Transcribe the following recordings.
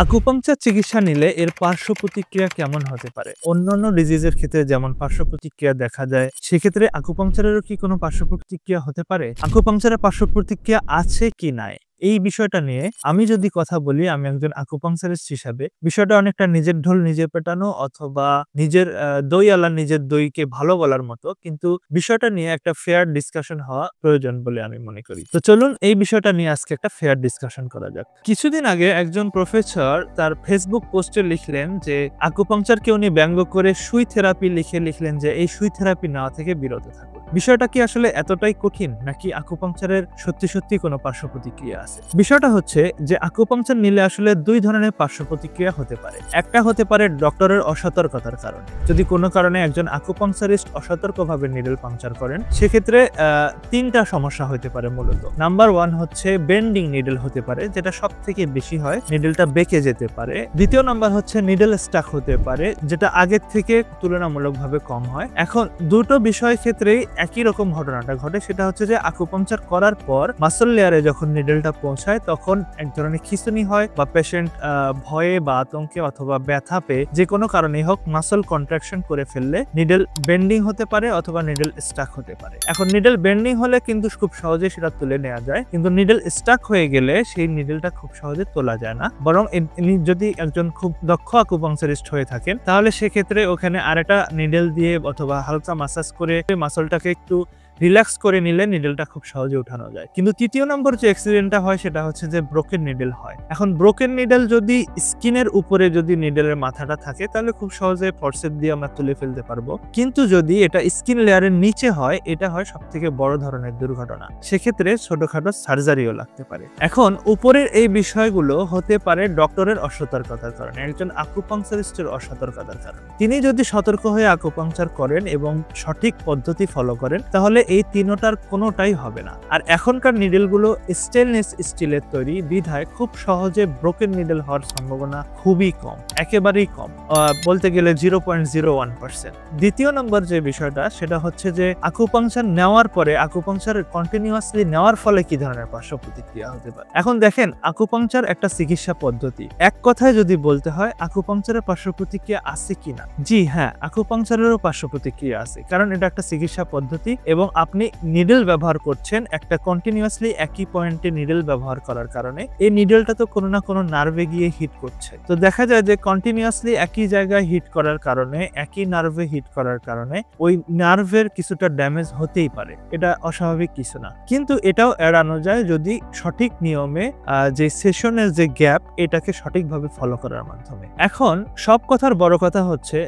Acupuncture চিকিৎসা নিলে এর পার্শ্ব প্রতিক্রিয়া কেমন হতে পারে? অন্যান্য ডিজিজের ক্ষেত্রে যেমন পার্শ্ব প্রতিক্রিয়া দেখা যায়, সেক্ষেত্রে আকুপাংচারেরও কি কোনো পার্শ্ব প্রতিক্রিয়া হতে পারে? আকুপাংচারের পার্শ্ব প্রতিক্রিয়া আছে কি নাই? এই বিষয়টা নিয়ে আমি যদি কথা বলি, আমি একজন আকুপাংচারিস্ট হিসাবে বিষয়টা অনেকটা নিজের ঢোল নিজে পেটানো অথবা নিজের দইওয়ালা নিজের দইকে ভালো বলার মতো, কিন্তু বিষয়টা নিয়ে একটা ফেয়ার ডিসকাশন হওয়া প্রয়োজন বলে আমি মনে করি। তো চলুন এই বিষয়টা নিয়ে আজকে একটা ফেয়ার ডিসকাশন করা যাক। কিছুদিন আগে একজন প্রফেসর তার ফেসবুক পোস্টে লিখলেন যে আকুপাংচারকে উনি ব্যঙ্গ করে সুই থেরাপি লিখলেন যে এই সুই থেরাপি নেওয়া থেকে বিরত থাকুন। বিষয়টা কি আসলে এতটাই কঠিন, নাকি আকুপাংচারের সত্যি সত্যি কোনো পার্শ্ব প্রতিক্রিয়া আছে? বিষয়টা হচ্ছে যে আকুপাংচার নিলে আসলে দুই ধরনের পার্শ্ব প্রতিক্রিয়া হতে পারে। একটা হতে পারে ডক্টরের অসতর্কতার কারণে। যদি কোনো কারণে একজন আকুপাংচারিস্ট অসতর্কভাবে নিডল পাংচার করেন, সেক্ষেত্রে তিনটা সমস্যা হতে পারে মূলত। নাম্বার 1 হচ্ছে বেন্ডিং নিডল হতে পারে, যেটা সব থেকে বেশি হয়, নিডলটা বেঁকে যেতে পারে। দ্বিতীয় নাম্বার হচ্ছে নিডল স্টাক হতে পারে, যেটা আগের থেকে তুলনামূলকভাবে কম হয়। এখন দুটো বিষয় ক্ষেত্রেই একই রকম ঘটনাটা ঘটে, সেটা হচ্ছে যে আকুপাংচার করার পর মাসল লেয়ারে যখন নিডলটা পৌঁছায় তখন এক ধরনের খিঁচুনি হয় বা পেশেন্ট ভয়ে বা আতঙ্কে অথবা ব্যথা পেয়ে যে কোনো কারণেই হোক মাসল কন্ট্রাকশন করে ফেললে নিডল বেন্ডিং হতে পারে অথবা নিডল স্টাক হতে পারে। এখন নিডল বেন্ডিং হলে কিন্তু খুব সহজে সেটা তুলে নেওয়া যায়, কিন্তু নিডল স্টাক হয়ে গেলে সেই নিডলটা খুব সহজে তোলা যায় না। বরং ইনি যদি একজন খুব দক্ষ আকুপাংচারিস্ট হয়ে থাকেন, তাহলে সেক্ষেত্রে ওখানে আরেকটা নিডল দিয়ে অথবা হালকা মাসাজ করে মাসলটাকে একটু রিল্যাক্স করে নিলে নিডলটা খুব সহজে উঠানো যায়। কিন্তু তৃতীয় নম্বর যে অ্যাক্সিডেন্টটা হয় সেটা হচ্ছে যে ব্রোকেন নিডল হয়। এখন ব্রোকেন নিডল যদি স্কিনের উপরে যদি নিডলের মাথাটা থাকে, তাহলে খুব সহজে ফরসেপ দিয়ে আমরা তুলে ফেলতে পারবো। কিন্তু যদি এটা স্কিন লেয়ারের নিচে হয়, এটা হয় সব থেকে বড় ধরনের দুর্ঘটনা। সেক্ষেত্রে ছোটখাটো সার্জারিও লাগতে পারে। এখন উপরের এই বিষয়গুলো হতে পারে ডক্টরের অসতর্কতার কারণে, একজন আকুপাংচারিস্টের অসতর্কতার কারণে। তিনি যদি সতর্ক হয়ে আকুপাংচার করেন এবং সঠিক পদ্ধতি ফলো করেন, তাহলে এই তিনটার কোনোটাই হবে না। আর এখনকার নিডলগুলো স্টেনলেস স্টিলের তৈরি বিধায় খুব সহজে ব্রোকেন নিডল হওয়ার সম্ভাবনা খুবই কম, একেবারেই কম, বলতে গেলে 0.01%। দ্বিতীয় নম্বর যে বিষয়টা সেটা হচ্ছে যে আকুপাংচার নেওয়ার পরে আকুপাংচার কন্টিনিউয়াসলি নেওয়ার ফলে কি ধরনের পার্শ্ব প্রতিক্রিয়া হতে পারে। এখন দেখেন, আকুপাংচার একটা চিকিৎসা পদ্ধতি। এক কথায় যদি বলতে হয় আকুপাংচারের পার্শ্ব প্রতিক্রিয়া আছে কিনা, জি হ্যাঁ, আকুপাংচারেরও পার্শ্ব প্রতিক্রিয়া আছে, কারণ এটা একটা চিকিৎসা পদ্ধতি এবং আপনি নিডল ব্যবহার করছেন একটা কন্টিনিউয়াসলি একই পয়েন্টে নিডল ব্যবহার করার কারণে এই নিডলটা তো কোনো না কোনো নার্ভে গিয়ে হিট করছে। তো দেখা যায় যে কন্টিনিউয়াসলি একই জায়গায় হিট করার কারণে, একই নার্ভে হিট করার কারণে ওই নার্ভের কিছুটা ড্যামেজ হতেই পারে, এটা অস্বাভাবিক কিছু না। কিন্তু এটাও এড়ানো যায় যদি সঠিক নিয়মে যে সেশনের যে গ্যাপ, এটাকে সঠিকভাবে ফলো করার মাধ্যমে। এখন সব কথার বড় কথা হচ্ছে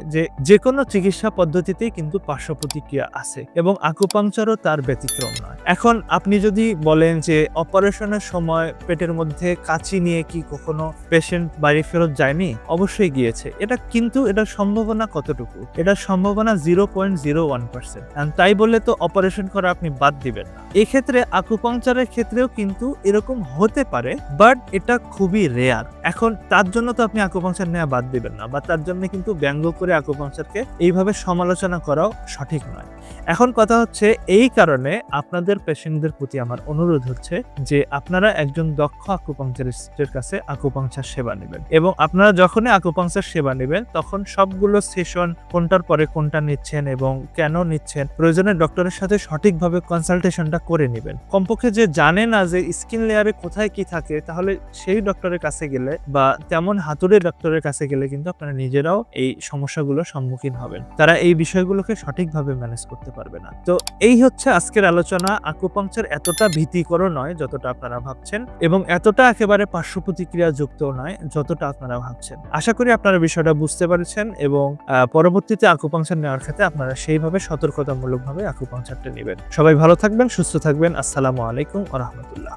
যে কোনো চিকিৎসা পদ্ধতিতেই কিন্তু পার্শ্ব প্রতিক্রিয়া আছে এবং আকুপাংচারও তার ব্যতিক্রম নয়। এখন আপনি যদি বলেন যে অপারেশনের সময় পেটের মধ্যে কাঁচি নিয়ে কি কখনো পেশেন্ট বাড়ি ফেরত যায়নি, অবশ্যই গিয়েছে। এটার সম্ভাবনা কতটুকু? এটার সম্ভাবনা 0.01%। তাই বলে তো অপারেশন করা আপনি বাদ দিবেন না। এক্ষেত্রে আকুপাংচারের ক্ষেত্রেও কিন্তু এরকম হতে পারে, বাট এটা খুবই রেয়ার। এখন তার জন্য তো আপনি আকুপাংচার নেওয়া বাদ দিবেন না, বা তার জন্য কিন্তু ব্যঙ্গ করে আকুপাংচারকে এইভাবে সমালোচনা করাও সঠিক নয়। এখন কথা হচ্ছে, এই কারণে আপনাদের পেশেন্টদের প্রতি আমার অনুরোধ হচ্ছে যে আপনারা একজন দক্ষ আকুপাংচারিস্টের কাছে আকুপাংচার সেবা নেবেন, এবং আপনারা যখনই আকুপাংচার সেবা নেবেন তখন সবগুলো সেশন কোনটার পরে কোনটা নিচ্ছেন এবং কেন নিচ্ছেন, প্রয়োজনে ডক্টরের সাথে সঠিকভাবে কনসালটেশনটা করে নেবেন। কমপক্ষে যে জানে না যে স্কিন লেয়ারে কোথায় কি থাকে, তাহলে সেই ডক্টরের কাছে গেলে বা তেমন হাতুড়ে ডক্টরের কাছে গেলে কিন্তু আপনারা নিজেরাও এই সমস্যাগুলোর সম্মুখীন হবেন। তারা এই বিষয়গুলোকে সঠিকভাবে ম্যানেজ করতে পারবে না। তো এই হচ্ছে আজকের আলোচনা। আকুপাংচার এতটা ভীতিকর নয় যতটা আপনারা ভাবছেন, এবং এতটা একেবারে পার্শ্ব প্রতিক্রিয়া যুক্ত নয় যতটা আপনারা ভাবছেন। আশা করি আপনারা বিষয়টা বুঝতে পারছেন এবং পরবর্তীতে আকুপাংচার নেওয়ার ক্ষেত্রে আপনারা সেইভাবে সতর্কতামূলকভাবে আকুপাংচারটা নেবেন। সবাই ভালো থাকবেন, সুস্থ থাকবেন। আসসালামু আলাইকুম ওয়া রাহমাতুল্লাহ।